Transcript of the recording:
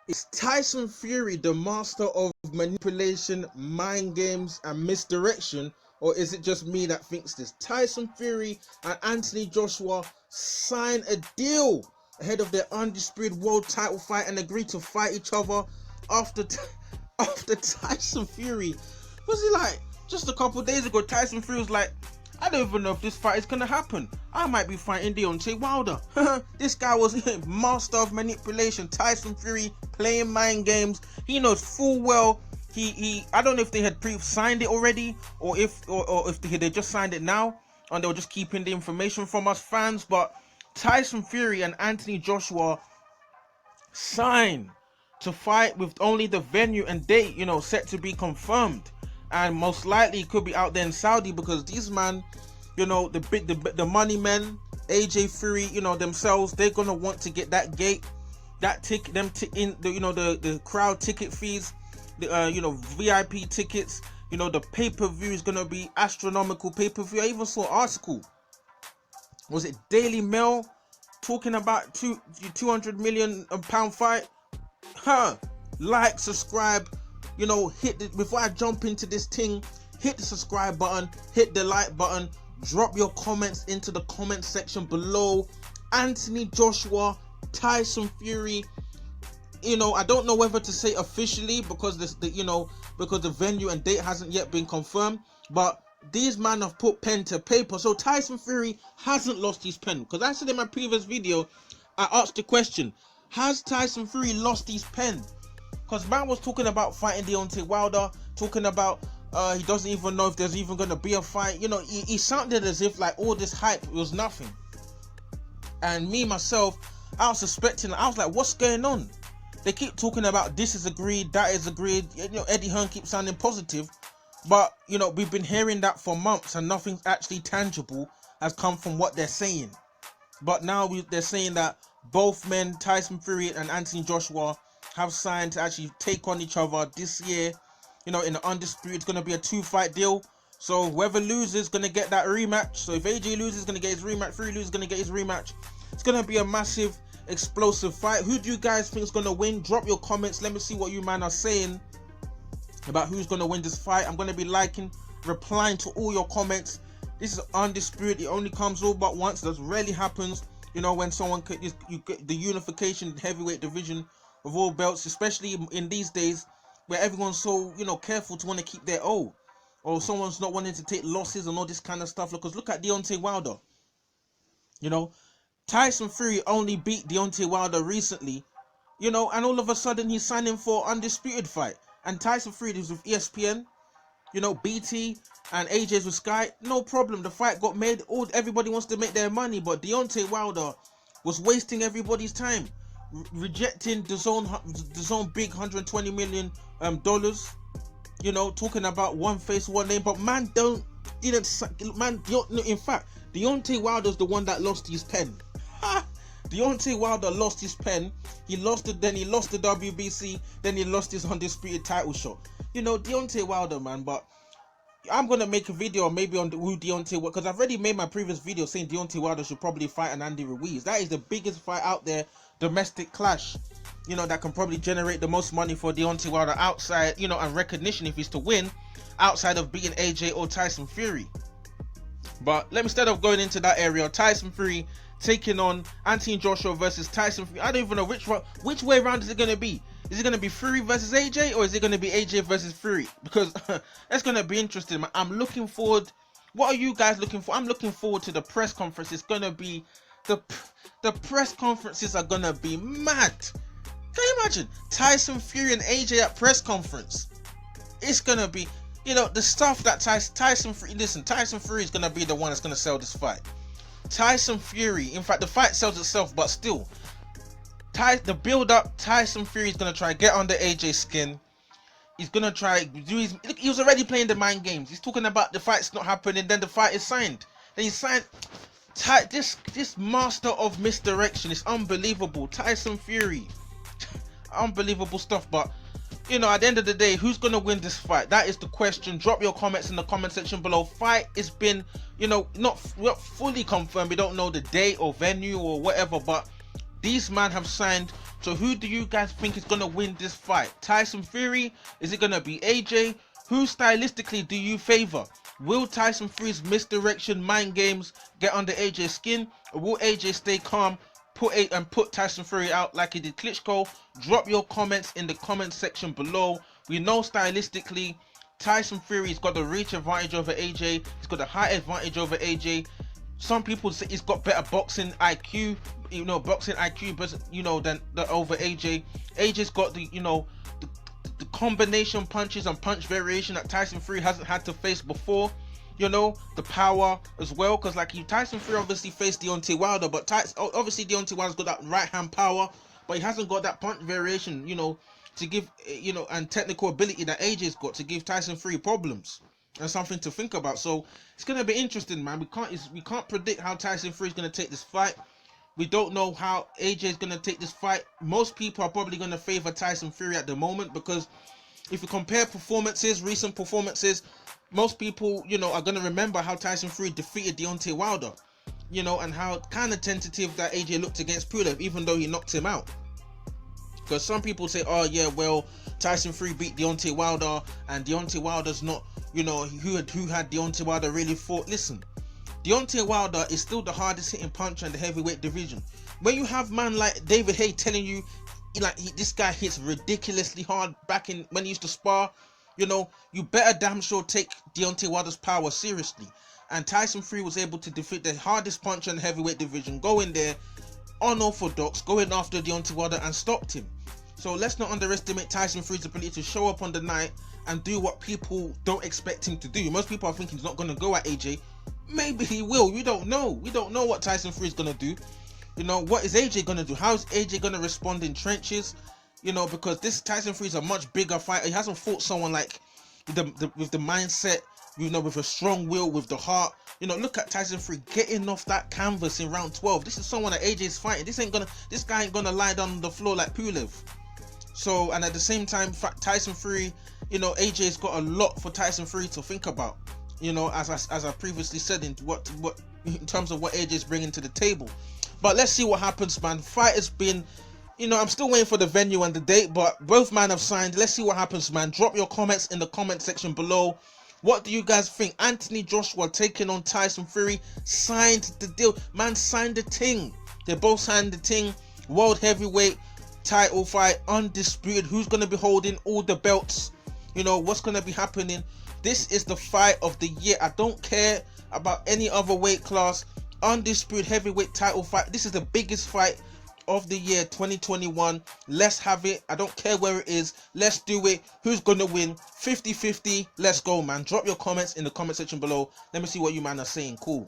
Is Tyson Fury the master of manipulation, mind games, and misdirection? Or is it just me that thinks this? Tyson Fury and Anthony Joshua sign a deal ahead of their undisputed world title fight and agree to fight each other after after Tyson Fury was he like just a couple days ago. Tyson Fury was like, I don't even know if this fight is gonna happen. I might be fighting Deontay Wilder. This guy was master of manipulation. Tyson Fury playing mind games. He knows full well. He I don't know if they had signed it already, or if they just signed it now and they were just keeping the information from us fans. But Tyson Fury and Anthony Joshua signed to fight with only the venue and date, set to be confirmed, and most likely it could be out there in Saudi because these man, the money men, AJ Fury, themselves, they're gonna want to get that gate, that ticket, the crowd ticket fees, the VIP tickets, the pay-per-view is gonna be astronomical pay-per-view. I even saw an article, was it Daily Mail, talking about 200 million pound fight. Like, subscribe, before I jump into this thing, hit the subscribe button, hit the like button, drop your comments into the comment section below. Anthony Joshua, Tyson Fury, I don't know whether to say officially because because the venue and date hasn't yet been confirmed, but these men have put pen to paper. So Tyson Fury hasn't lost his pen, because I said in my previous video, I asked the question, has Tyson Fury lost his pen? Because man was talking about fighting Deontay Wilder, talking about he doesn't even know if there's even going to be a fight. He sounded as if like all this hype was nothing. And me, myself, I was suspecting, I was like, what's going on? They keep talking about this is agreed, that is agreed. Eddie Hearn keeps sounding positive. But, we've been hearing that for months and nothing actually tangible has come from what they're saying. But now they're saying that both men, Tyson Fury and Anthony Joshua, have signed to actually take on each other this year. In the undisputed, it's going to be a 2-fight deal. So whoever loses is going to get that rematch. So if AJ loses, he's going to get his rematch. Fury loses, going to get his rematch. It's going to be a massive, explosive fight. Who do you guys think is going to win? Drop your comments. Let me see what you man are saying about who's going to win this fight. I'm going to be liking, replying to all your comments. This is undisputed. It only comes all but once. That rarely happens. When someone you get the unification heavyweight division of all belts, especially in these days where everyone's so careful to want to keep their O, or someone's not wanting to take losses and all this kind of stuff. Because look at Deontay Wilder. Tyson Fury only beat Deontay Wilder recently, and all of a sudden he's signing for undisputed fight. And Tyson Fury is with ESPN, BT, and AJ's with Sky. No problem. The fight got made. Everybody wants to make their money, but Deontay Wilder was wasting everybody's time, rejecting the zone big $120 million dollars. Talking about one face, one name, but in fact, Deontay Wilder's the one that lost his pen. Deontay Wilder lost his pen. He lost it, then he lost the WBC, then he lost his undisputed title shot. Deontay Wilder, man. But I'm gonna make a video maybe on who Deontay, because I've already made my previous video saying Deontay Wilder should probably fight an Andy Ruiz. That is the biggest fight out there, domestic clash. That can probably generate the most money for Deontay Wilder outside, and recognition if he's to win, outside of beating AJ or Tyson Fury. But instead of going into that area, Tyson Fury taking on Anthony Joshua versus Tyson Fury. I don't even know which way around is it going to be. Is it going to be Fury versus AJ, or is it going to be AJ versus Fury? Because that's going to be interesting. I'm looking forward. What are you guys looking for? I'm looking forward to the press conference. It's going to be the press conferences are going to be mad. Can you imagine Tyson Fury and AJ at press conference? It's going to be, the stuff that Tyson Fury. Listen, Tyson Fury is going to be the one that's going to sell this fight. Tyson Fury, in fact, the fight sells itself, but still, the build up, Tyson Fury is going to try to get under AJ's skin. He's going to try do his, he was already playing the mind games. He's talking about the fight's not happening, then the fight is signed. Then he signed. This master of misdirection is unbelievable. Tyson Fury. Unbelievable stuff. But at the end of the day, who's gonna win this fight? That is the question. Drop your comments in the comment section below. Fight has been, not fully confirmed. We don't know the date or venue or whatever, but These men have signed. So who do you guys think is gonna win this fight? Tyson Fury? Is it gonna be AJ? Who stylistically do you favor? Will Tyson Fury's misdirection mind games get under AJ's skin, or will AJ stay calm, put Tyson Fury out like he did Klitschko? Drop your comments in the comment section below. We know stylistically Tyson Fury's got the reach advantage over AJ. He's got the height advantage over AJ. Some people say he's got better boxing IQ, but than over AJ. AJ's got the combination punches and punch variation that Tyson Fury hasn't had to face before. The power as well, because Tyson Fury obviously faced Deontay Wilder, but obviously Deontay Wilder's got that right hand power, but he hasn't got that punch variation, to give, and technical ability that AJ's got to give Tyson Fury problems and something to think about. So it's gonna be interesting, man. We can't predict how Tyson Fury's gonna take this fight. We don't know how AJ is gonna take this fight. Most people are probably gonna favor Tyson Fury at the moment, because if you compare recent performances, most people, are gonna remember how Tyson Fury defeated Deontay Wilder, and how kind of tentative that AJ looked against Pulev, even though he knocked him out. Because some people say, oh yeah, well, Tyson Fury beat Deontay Wilder, and Deontay Wilder's not, who had Deontay Wilder really fought. Listen, Deontay Wilder is still the hardest hitting puncher in the heavyweight division. When you have man like David Haye telling you, this guy hits ridiculously hard back when he used to spar, you better damn sure take Deontay Wilder's power seriously. And Tyson Fury was able to defeat the hardest puncher in the heavyweight division, go in there unorthodox, going after Deontay Wilder, and stopped him. So let's not underestimate Tyson Fury's ability to show up on the night and do what people don't expect him to do. Most people are thinking he's not going to go at AJ. Maybe he will. We don't know. We don't know what Tyson Fury's going to do. What is AJ going to do? How is AJ going to respond in trenches? Because this Tyson Fury's a much bigger fighter. He hasn't fought someone like with the mindset, with a strong will, with the heart. Look at Tyson Fury getting off that canvas in round 12. This is someone that AJ's fighting. This guy ain't gonna lie down on the floor like Pulev. So, and at the same time, Tyson Fury, AJ's got a lot for Tyson Fury to think about. As I previously said, in terms of what AJ's bringing to the table. But let's see what happens, man. Fight has been, I'm still waiting for the venue and the date, but both men have signed. Let's see what happens, man. Drop your comments in the comment section below. What do you guys think? Anthony Joshua taking on Tyson Fury, signed the deal. Man signed the ting. They both signed the ting. World heavyweight title fight, undisputed. Who's going to be holding all the belts? What's going to be happening? This is the fight of the year. I don't care about any other weight class. Undisputed heavyweight title fight. This is the biggest fight of the year 2021. Let's have it. I don't care where it is. Let's do it. Who's gonna win? 50-50. Let's go, man. Drop your comments in the comment section below. Let me see what you man are saying. Cool.